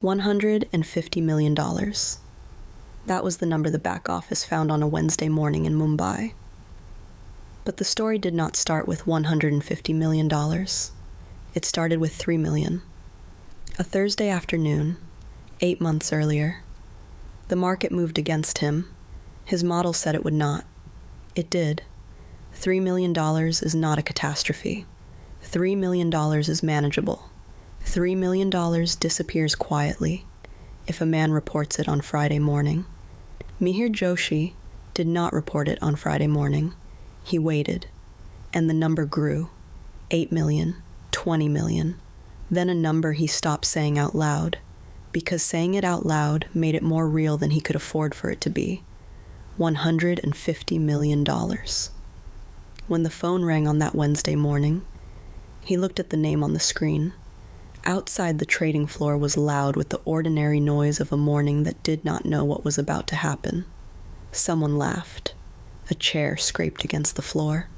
$150 million. That was the number the back office found on a Wednesday morning in Mumbai. But the story did not start with $150 million. It started with $3 million. A Thursday afternoon, 8 months earlier. The market moved against him. His model said it would not. It did. $3 million is not a catastrophe. $3 million is manageable. $3 million disappears quietly if a man reports it on Friday morning. Mihir Joshi did not report it on Friday morning. He waited, and the number grew. 8 million, 20 million. Then a number he stopped saying out loud, because saying it out loud made it more real than he could afford for it to be. $150 million. When the phone rang on that Wednesday morning, he looked at the name on the screen. Outside the trading floor was loud with the ordinary noise of a morning that did not know what was about to happen. Someone laughed. A chair scraped against the floor.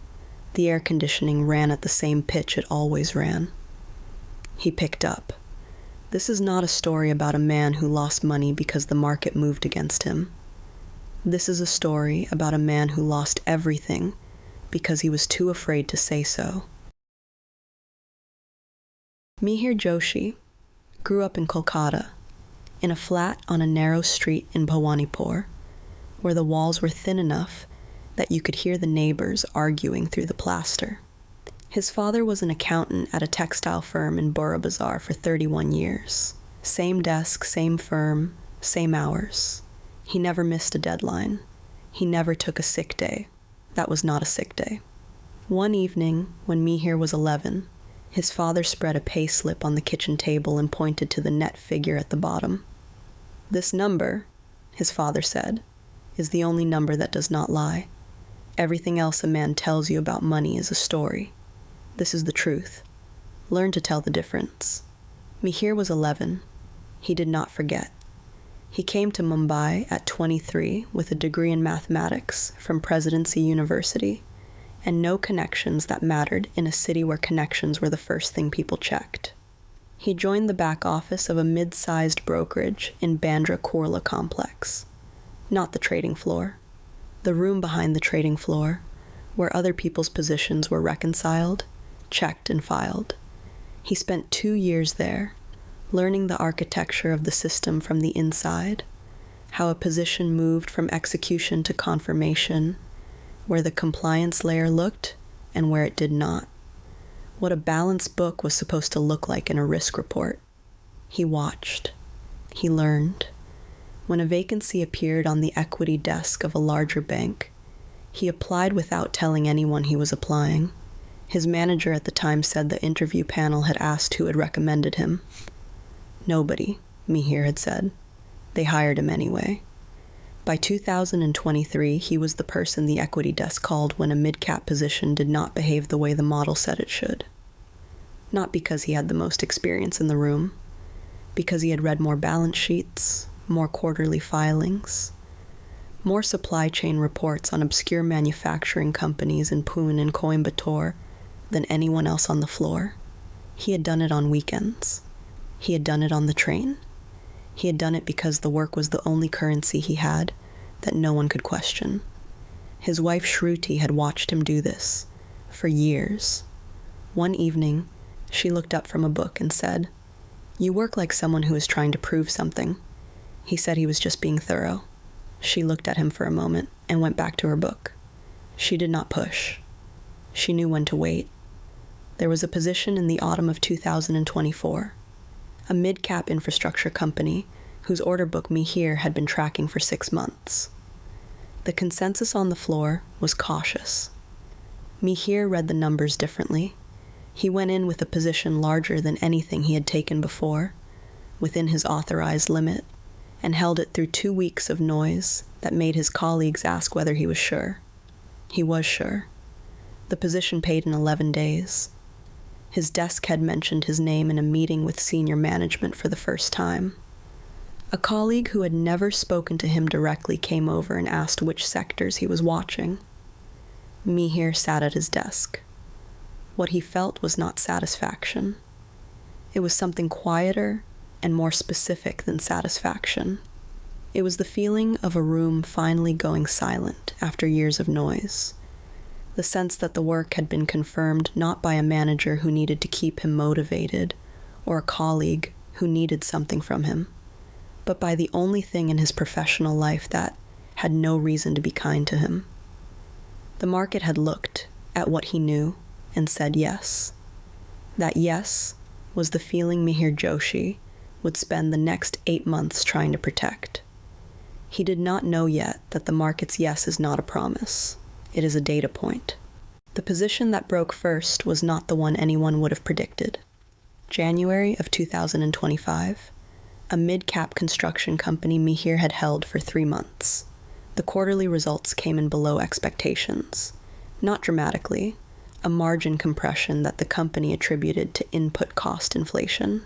The air conditioning ran at the same pitch it always ran. He picked up. This is not a story about a man who lost money because the market moved against him. This is a story about a man who lost everything because he was too afraid to say so. Mihir Joshi grew up in Kolkata, in a flat on a narrow street in Bhawanipur, where the walls were thin enough that you could hear the neighbors arguing through the plaster. His father was an accountant at a textile firm in Bora Bazaar for 31 years. Same desk, same firm, same hours. He never missed a deadline. He never took a sick day. That was not a sick day. One evening, when Mihir was 11, his father spread a pay slip on the kitchen table and pointed to the net figure at the bottom. "This number," his father said, "is the only number that does not lie. Everything else a man tells you about money is a story. This is the truth. Learn to tell the difference." Mihir was 11. He did not forget. He came to Mumbai at 23 with a degree in mathematics from Presidency University, and no connections that mattered in a city where connections were the first thing people checked. He joined the back office of a mid-sized brokerage in Bandra Kurla complex. Not the trading floor. The room behind the trading floor, where other people's positions were reconciled, checked, and filed. He spent 2 years there, learning the architecture of the system from the inside, how a position moved from execution to confirmation, where the compliance layer looked and where it did not, what a balanced book was supposed to look like in a risk report. He watched. He learned. When a vacancy appeared on the equity desk of a larger bank, he applied without telling anyone he was applying. His manager at the time said the interview panel had asked who had recommended him. Nobody, Mihir had said. They hired him anyway. By 2023, he was the person the equity desk called when a mid-cap position did not behave the way the model said it should. Not because he had the most experience in the room, because he had read more balance sheets, more quarterly filings, more supply chain reports on obscure manufacturing companies in Pune and Coimbatore than anyone else on the floor. He had done it on weekends. He had done it on the train. He had done it because the work was the only currency he had that no one could question. His wife Shruti had watched him do this for years. One evening, she looked up from a book and said, "You work like someone who is trying to prove something." He said he was just being thorough. She looked at him for a moment and went back to her book. She did not push. She knew when to wait. There was a position in the autumn of 2024. A mid-cap infrastructure company whose order book Mihir had been tracking for 6 months. The consensus on the floor was cautious. Mihir read the numbers differently. He went in with a position larger than anything he had taken before, within his authorized limit, and held it through 2 weeks of noise that made his colleagues ask whether he was sure. He was sure. The position paid in 11 days. His desk had mentioned his name in a meeting with senior management for the first time. A colleague who had never spoken to him directly came over and asked which sectors he was watching. Mihir sat at his desk. What he felt was not satisfaction. It was something quieter and more specific than satisfaction. It was the feeling of a room finally going silent after years of noise. The sense that the work had been confirmed not by a manager who needed to keep him motivated, or a colleague who needed something from him, but by the only thing in his professional life that had no reason to be kind to him. The market had looked at what he knew and said yes. That yes was the feeling Mihir Joshi would spend the next 8 months trying to protect. He did not know yet that the market's yes is not a promise. It is a data point. The position that broke first was not the one anyone would have predicted. January of 2025, a mid-cap construction company Mihir had held for 3 months. The quarterly results came in below expectations. Not dramatically, a margin compression that the company attributed to input cost inflation.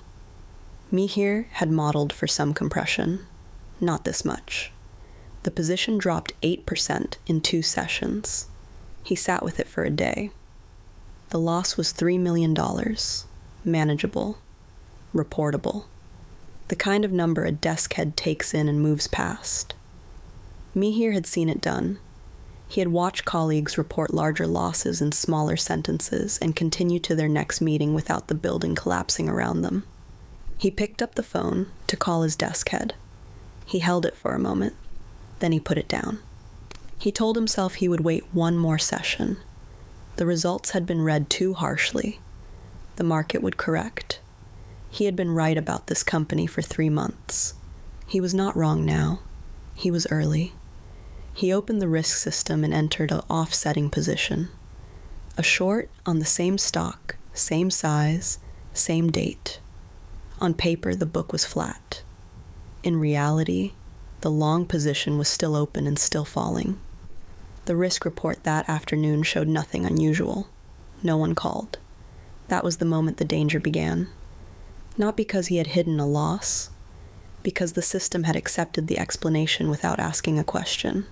Mihir had modeled for some compression, not this much. The position dropped 8% in 2 sessions. He sat with it for a day. The loss was $3 million. Manageable. Reportable. The kind of number a desk head takes in and moves past. Mihir had seen it done. He had watched colleagues report larger losses in smaller sentences and continue to their next meeting without the building collapsing around them. He picked up the phone to call his desk head. He held it for a moment. Then he put it down. He told himself he would wait 1 more session. The results had been read too harshly. The market would correct. He had been right about this company for 3 months. He was not wrong now. He was early. He opened the risk system and entered an offsetting position. A short on the same stock, same size, same date. On paper, the book was flat. In reality, the long position was still open and still falling. The risk report that afternoon showed nothing unusual. No one called. That was the moment the danger began. Not because he had hidden a loss, because the system had accepted the explanation without asking a question.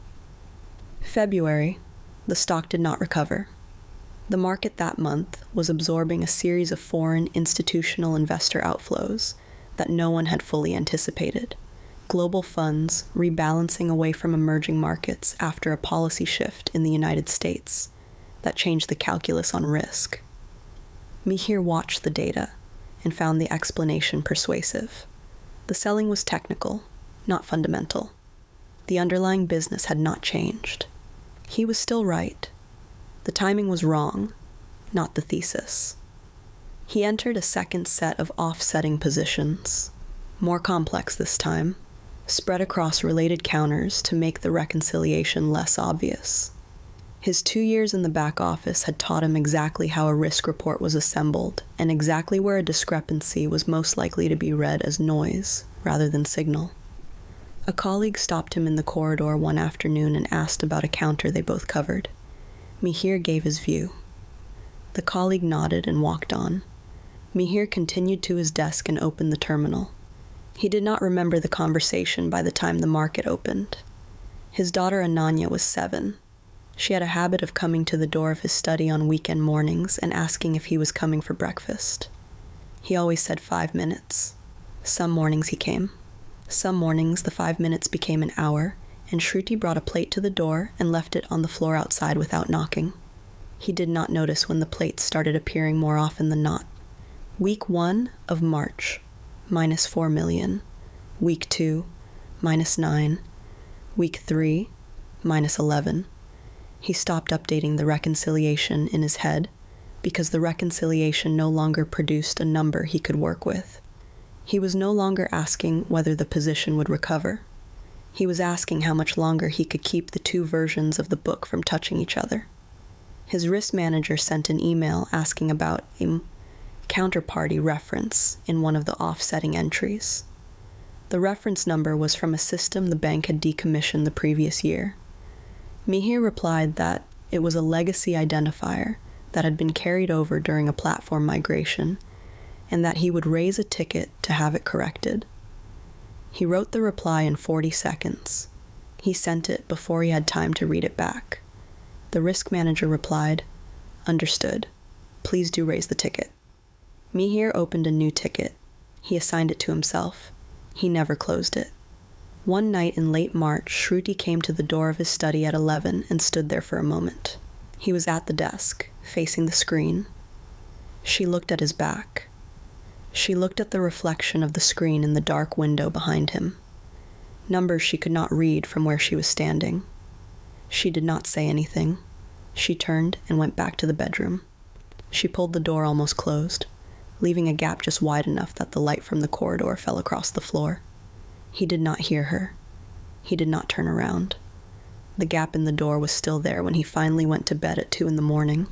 February, the stock did not recover. The market that month was absorbing a series of foreign institutional investor outflows that no one had fully anticipated. Global funds rebalancing away from emerging markets after a policy shift in the United States that changed the calculus on risk. Mihir watched the data and found the explanation persuasive. The selling was technical, not fundamental. The underlying business had not changed. He was still right. The timing was wrong, not the thesis. He entered a second set of offsetting positions, more complex this time, spread across related counters to make the reconciliation less obvious. His 2 years in the back office had taught him exactly how a risk report was assembled and exactly where a discrepancy was most likely to be read as noise rather than signal. A colleague stopped him in the corridor one afternoon and asked about a counter they both covered. Mihir gave his view. The colleague nodded and walked on. Mihir continued to his desk and opened the terminal. He did not remember the conversation by the time the market opened. His daughter Ananya was 7. She had a habit of coming to the door of his study on weekend mornings and asking if he was coming for breakfast. He always said 5 minutes. Some mornings he came. Some mornings the 5 minutes became an hour, and Shruti brought a plate to the door and left it on the floor outside without knocking. He did not notice when the plates started appearing more often than not. Week 1 of March, -4 million. Week 2, -9. Week 3, -11. He stopped updating the reconciliation in his head because the reconciliation no longer produced a number he could work with. He was no longer asking whether the position would recover. He was asking how much longer he could keep the 2 versions of the book from touching each other. His risk manager sent an email asking about a counterparty reference in one of the offsetting entries. The reference number was from a system the bank had decommissioned the previous year. Mihir replied that it was a legacy identifier that had been carried over during a platform migration, and that he would raise a ticket to have it corrected. He wrote the reply in 40 seconds. He sent it before he had time to read it back. The risk manager replied, "Understood. Please do raise the ticket." Mihir opened a new ticket. He assigned it to himself. He never closed it. One night in late March, Shruti came to the door of his study at 11 and stood there for a moment. He was at the desk, facing the screen. She looked at his back. She looked at the reflection of the screen in the dark window behind him. Numbers she could not read from where she was standing. She did not say anything. She turned and went back to the bedroom. She pulled the door almost closed, leaving a gap just wide enough that the light from the corridor fell across the floor. He did not hear her. He did not turn around. The gap in the door was still there when he finally went to bed at 2 a.m.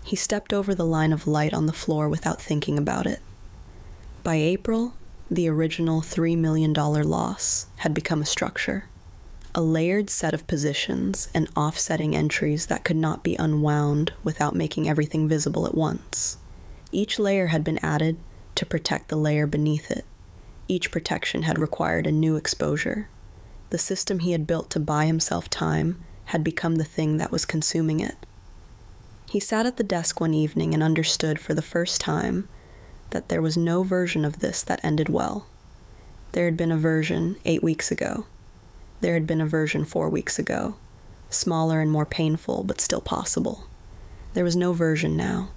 He stepped over the line of light on the floor without thinking about it. By April, the original $3 million loss had become a structure, a layered set of positions and offsetting entries that could not be unwound without making everything visible at once. Each layer had been added to protect the layer beneath it. Each protection had required a new exposure. The system he had built to buy himself time had become the thing that was consuming it. He sat at the desk one evening and understood for the first time that there was no version of this that ended well. There had been a version 8 weeks ago. There had been a version 4 weeks ago, smaller and more painful, but still possible. There was no version now.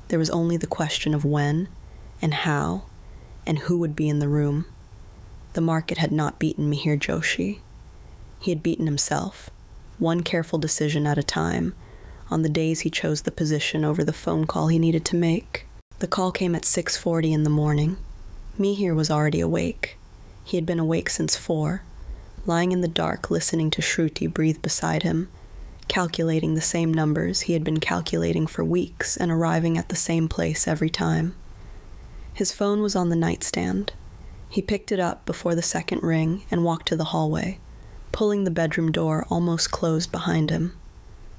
There was only the question of when and how and who would be in the room. The market had not beaten Mihir Joshi. He had beaten himself, one careful decision at a time, on the days he chose the position over the phone call he needed to make. The call came at 6:40 in the morning. Mihir was already awake. He had been awake since 4, lying in the dark listening to Shruti breathe beside him, calculating the same numbers he had been calculating for weeks and arriving at the same place every time. His phone was on the nightstand. He picked it up before the second ring and walked to the hallway, pulling the bedroom door almost closed behind him.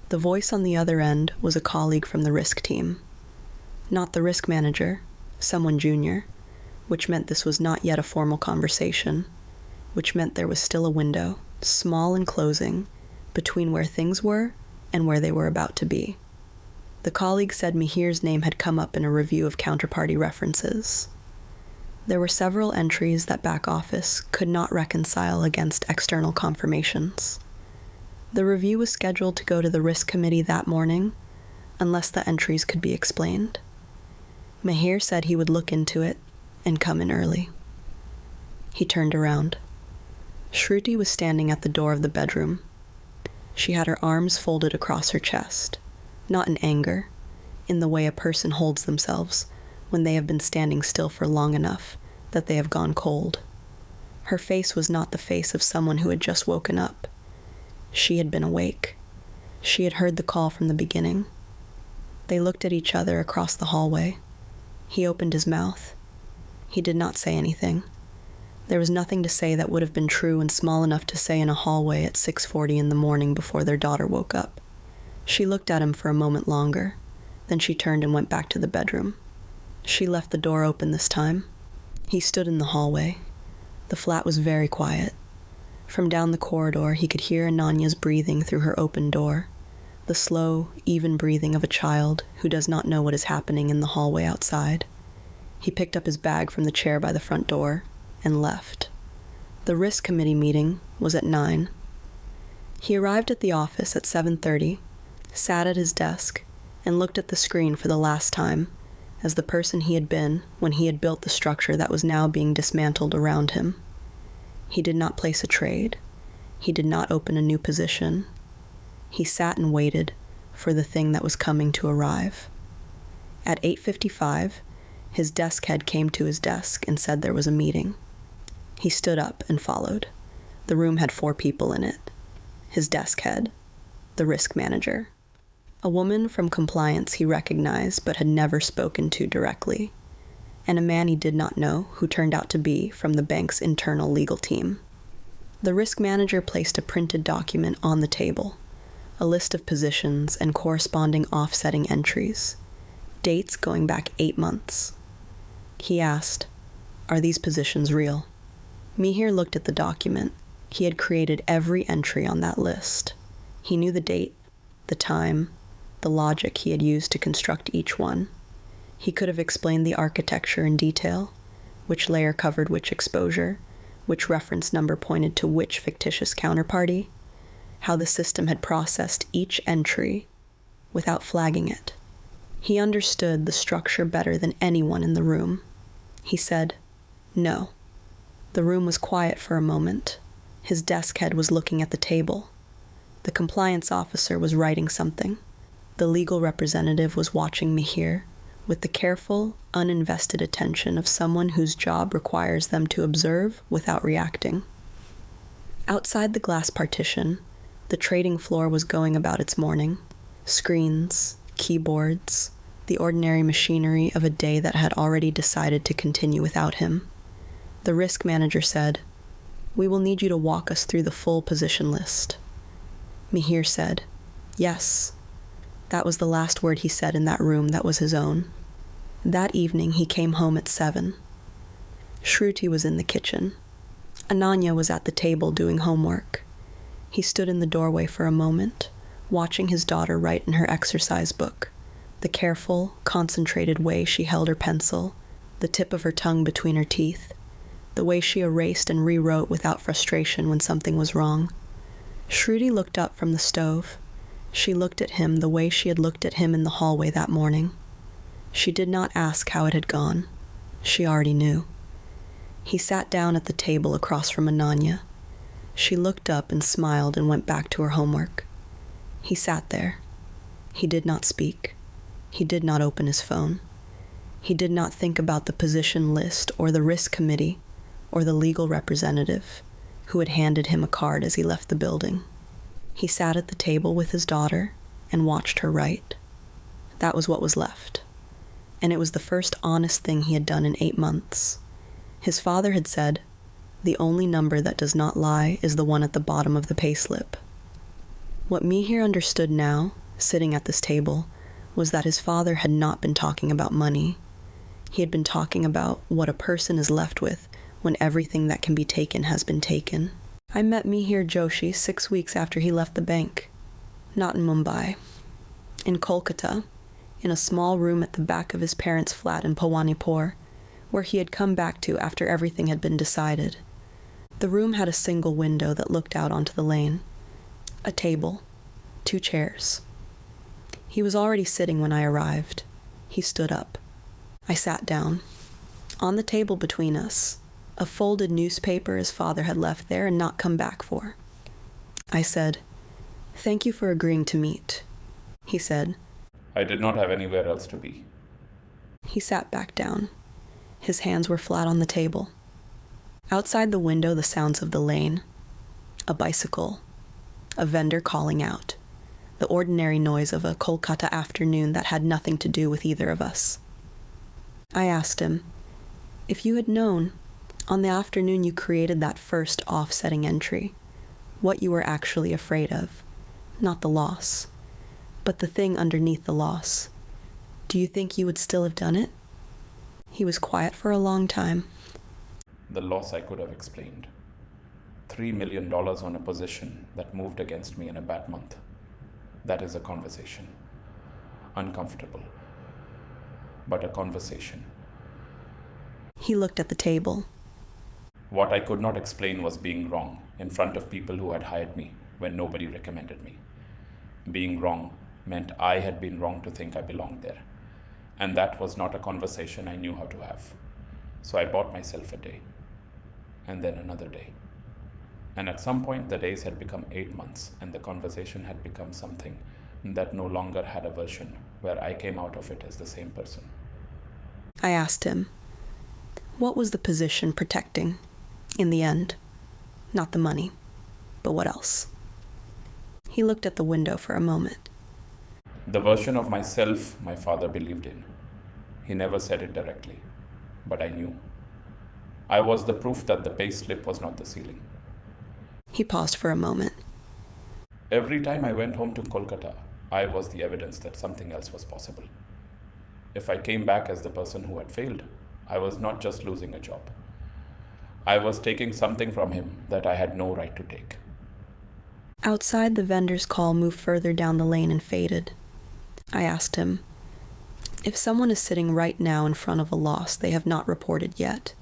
The voice on the other end was a colleague from the risk team. Not the risk manager, someone junior, which meant this was not yet a formal conversation, which meant there was still a window, small and closing, between where things were and where they were about to be. The colleague said Mihir's name had come up in a review of counterparty references. There were several entries that back office could not reconcile against external confirmations. The review was scheduled to go to the risk committee that morning, unless the entries could be explained. Mihir said he would look into it and come in early. He turned around. Shruti was standing at the door of the bedroom. She had her arms folded across her chest, not in anger, in the way a person holds themselves when they have been standing still for long enough that they have gone cold. Her face was not the face of someone who had just woken up. She had been awake. She had heard the call from the beginning. They looked at each other across the hallway. He opened his mouth. He did not say anything. There was nothing to say that would have been true and small enough to say in a hallway at 6:40 in the morning before their daughter woke up. She looked at him for a moment longer. Then she turned and went back to the bedroom. She left the door open this time. He stood in the hallway. The flat was very quiet. From down the corridor, he could hear Ananya's breathing through her open door, the slow, even breathing of a child who does not know what is happening in the hallway outside. He picked up his bag from the chair by the front door and left. The risk committee meeting was at 9. He arrived at the office at 7:30, sat at his desk, and looked at the screen for the last time as the person he had been when he had built the structure that was now being dismantled around him. He did not place a trade. He did not open a new position. He sat and waited for the thing that was coming to arrive. At 8:55, his desk head came to his desk and said there was a meeting. He stood up and followed. The room had 4 people in it. His desk head, the risk manager, a woman from compliance he recognized but had never spoken to directly, and a man he did not know who turned out to be from the bank's internal legal team. The risk manager placed a printed document on the table, a list of positions and corresponding offsetting entries, dates going back 8 months. He asked, "Are these positions real?" Mihir looked at the document. He had created every entry on that list. He knew the date, the time, the logic he had used to construct each one. He could have explained the architecture in detail, which layer covered which exposure, which reference number pointed to which fictitious counterparty, how the system had processed each entry without flagging it. He understood the structure better than anyone in the room. He said, "No." The room was quiet for a moment. His desk head was looking at the table. The compliance officer was writing something. The legal representative was watching Mihir with the careful, uninvested attention of someone whose job requires them to observe without reacting. Outside the glass partition, the trading floor was going about its morning. Screens, keyboards, the ordinary machinery of a day that had already decided to continue without him. The risk manager said, "We will need you to walk us through the full position list." Mihir said, "Yes." That was the last word he said in that room that was his own. That evening he came home at 7. Shruti was in the kitchen. Ananya was at the table doing homework. He stood in the doorway for a moment, watching his daughter write in her exercise book, the careful, concentrated way she held her pencil, the tip of her tongue between her teeth, the way she erased and rewrote without frustration when something was wrong. Shruti looked up from the stove. She looked at him the way she had looked at him in the hallway that morning. She did not ask how it had gone. She already knew. He sat down at the table across from Ananya. She looked up and smiled and went back to her homework. He sat there. He did not speak. He did not open his phone. He did not think about the position list or the risk committee or the legal representative who had handed him a card as he left the building. He sat at the table with his daughter and watched her write. That was what was left. And it was the first honest thing he had done in 8 months. His father had said, "The only number that does not lie is the one at the bottom of the payslip." What Mihir understood now, sitting at this table, was that his father had not been talking about money. He had been talking about what a person is left with when everything that can be taken has been taken. I met Mihir Joshi 6 weeks after he left the bank. Not in Mumbai. In Kolkata, in a small room at the back of his parents' flat in Bhawanipur, where he had come back to after everything had been decided. The room had a single window that looked out onto the lane. A table. 2 chairs. He was already sitting when I arrived. He stood up. I sat down. On the table between us, a folded newspaper his father had left there and not come back for. I said, "Thank you for agreeing to meet." He said, "I did not have anywhere else to be." He sat back down. His hands were flat on the table. Outside the window, the sounds of the lane. A bicycle. A vendor calling out. The ordinary noise of a Kolkata afternoon that had nothing to do with either of us. I asked him, "If you had known, on the afternoon you created that first offsetting entry, what you were actually afraid of, not the loss, but the thing underneath the loss, do you think you would still have done it?" He was quiet for a long time. The loss I could have explained. $3 million on a position that moved against me in a bad month. That is a conversation. Uncomfortable. But a conversation. He looked at the table. What I could not explain was being wrong in front of people who had hired me when nobody recommended me. Being wrong meant I had been wrong to think I belonged there. And that was not a conversation I knew how to have. So I bought myself a day. And then another day. And at some point the days had become 8 months and the conversation had become something that no longer had a version where I came out of it as the same person. I asked him, what was the position protecting, in the end? Not the money, but what else? He looked at the window for a moment. The version of myself my father believed in. He never said it directly, but I knew. I was the proof that the pay slip was not the ceiling. He paused for a moment. Every time I went home to Kolkata, I was the evidence that something else was possible. If I came back as the person who had failed, I was not just losing a job. I was taking something from him that I had no right to take. Outside, the vendor's call moved further down the lane and faded. I asked him, if someone is sitting right now in front of a loss they have not reported yet,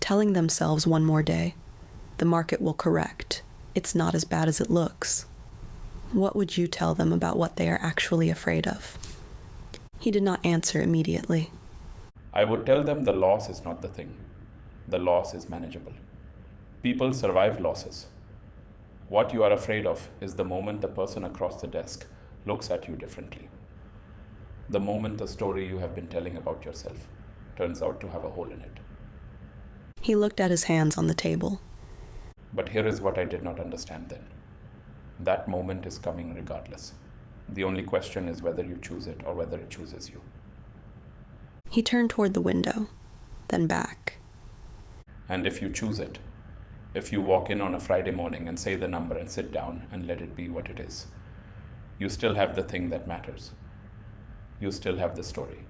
telling themselves one more day, the market will correct. It's not as bad as it looks. What would you tell them about what they are actually afraid of? He did not answer immediately. I would tell them the loss is not the thing. The loss is manageable. People survive losses. What you are afraid of is the moment the person across the desk looks at you differently. The moment the story you have been telling about yourself turns out to have a hole in it. He looked at his hands on the table. But here is what I did not understand then. That moment is coming regardless. The only question is whether you choose it or whether it chooses you. He turned toward the window, then back. And if you choose it, if you walk in on a Friday morning and say the number and sit down and let it be what it is, you still have the thing that matters. You still have the story.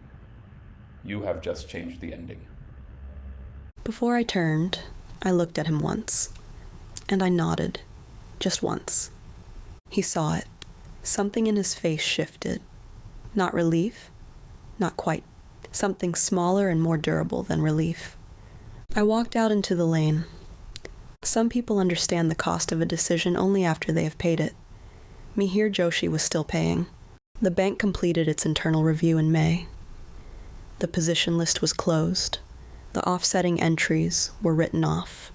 You have just changed the ending. Before I turned, I looked at him once, and I nodded, just once. He saw it. Something in his face shifted. Not relief, not quite. Something smaller and more durable than relief. I walked out into the lane. Some people understand the cost of a decision only after they have paid it. Mihir Joshi was still paying. The bank completed its internal review in May. The position list was closed. The offsetting entries were written off.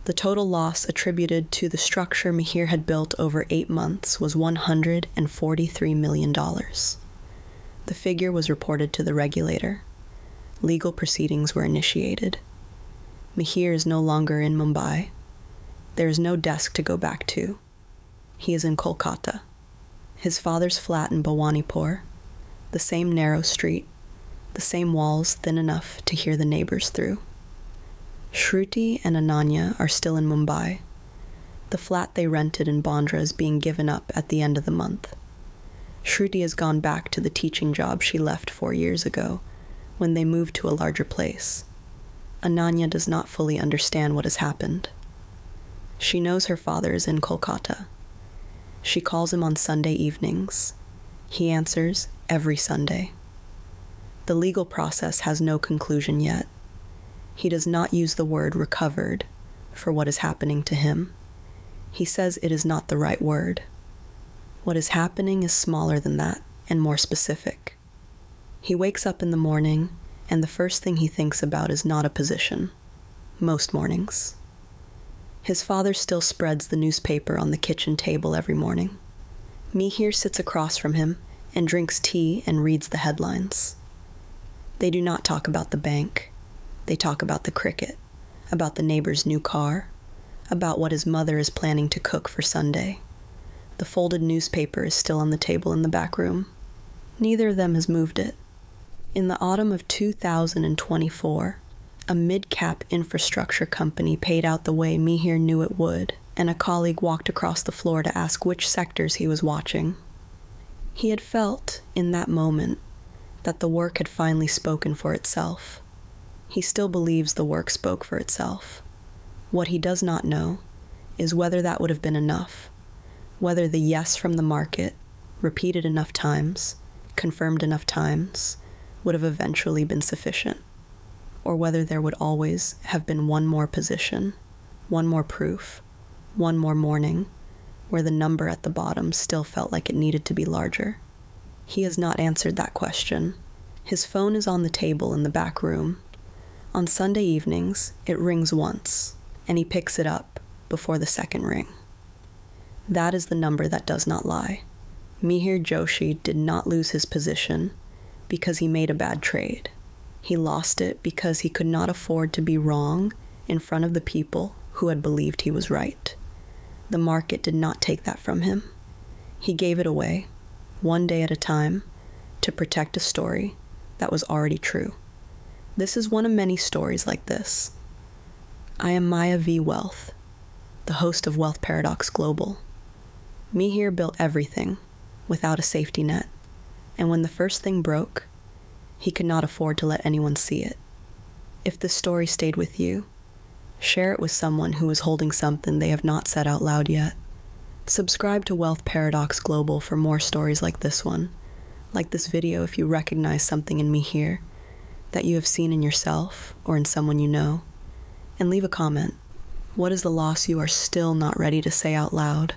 The total loss attributed to the structure Mihir had built over 8 months was $143 million. The figure was reported to the regulator. Legal proceedings were initiated. Mihir is no longer in Mumbai. There is no desk to go back to. He is in Kolkata. His father's flat in Bhawanipur, the same narrow street, the same walls thin enough to hear the neighbors through. Shruti and Ananya are still in Mumbai. The flat they rented in Bandra is being given up at the end of the month. Shruti has gone back to the teaching job she left 4 years ago, when they moved to a larger place. Ananya does not fully understand what has happened. She knows her father is in Kolkata. She calls him on Sunday evenings. He answers every Sunday. The legal process has no conclusion yet. He does not use the word recovered for what is happening to him. He says it is not the right word. What is happening is smaller than that and more specific. He wakes up in the morning, and the first thing he thinks about is not a position. Most mornings. His father still spreads the newspaper on the kitchen table every morning. Mihir sits across from him and drinks tea and reads the headlines. They do not talk about the bank. They talk about the cricket, about the neighbor's new car, about what his mother is planning to cook for Sunday. The folded newspaper is still on the table in the back room. Neither of them has moved it. In the autumn of 2024, a mid-cap infrastructure company paid out the way Mihir knew it would, and a colleague walked across the floor to ask which sectors he was watching. He had felt, in that moment, that the work had finally spoken for itself. He still believes the work spoke for itself. What he does not know is whether that would have been enough, whether the yes from the market, repeated enough times, confirmed enough times, would have eventually been sufficient, or whether there would always have been one more position, one more proof, one more morning, where the number at the bottom still felt like it needed to be larger. He has not answered that question. His phone is on the table in the back room. On Sunday evenings, it rings once, and he picks it up before the second ring. That is the number that does not lie. Mihir Joshi did not lose his position because he made a bad trade. He lost it because he could not afford to be wrong in front of the people who had believed he was right. The market did not take that from him. He gave it away, one day at a time, to protect a story that was already true. This is one of many stories like this. I am Maya V. Wealth, the host of Wealth Paradox Global. Mihir built everything without a safety net, and when the first thing broke, he could not afford to let anyone see it. If this story stayed with you, share it with someone who is holding something they have not said out loud yet. Subscribe to Wealth Paradox Global for more stories like this one. Like this video if you recognize something in Mihir that you have seen in yourself or in someone you know. and leave a comment. What is the loss you are still not ready to say out loud?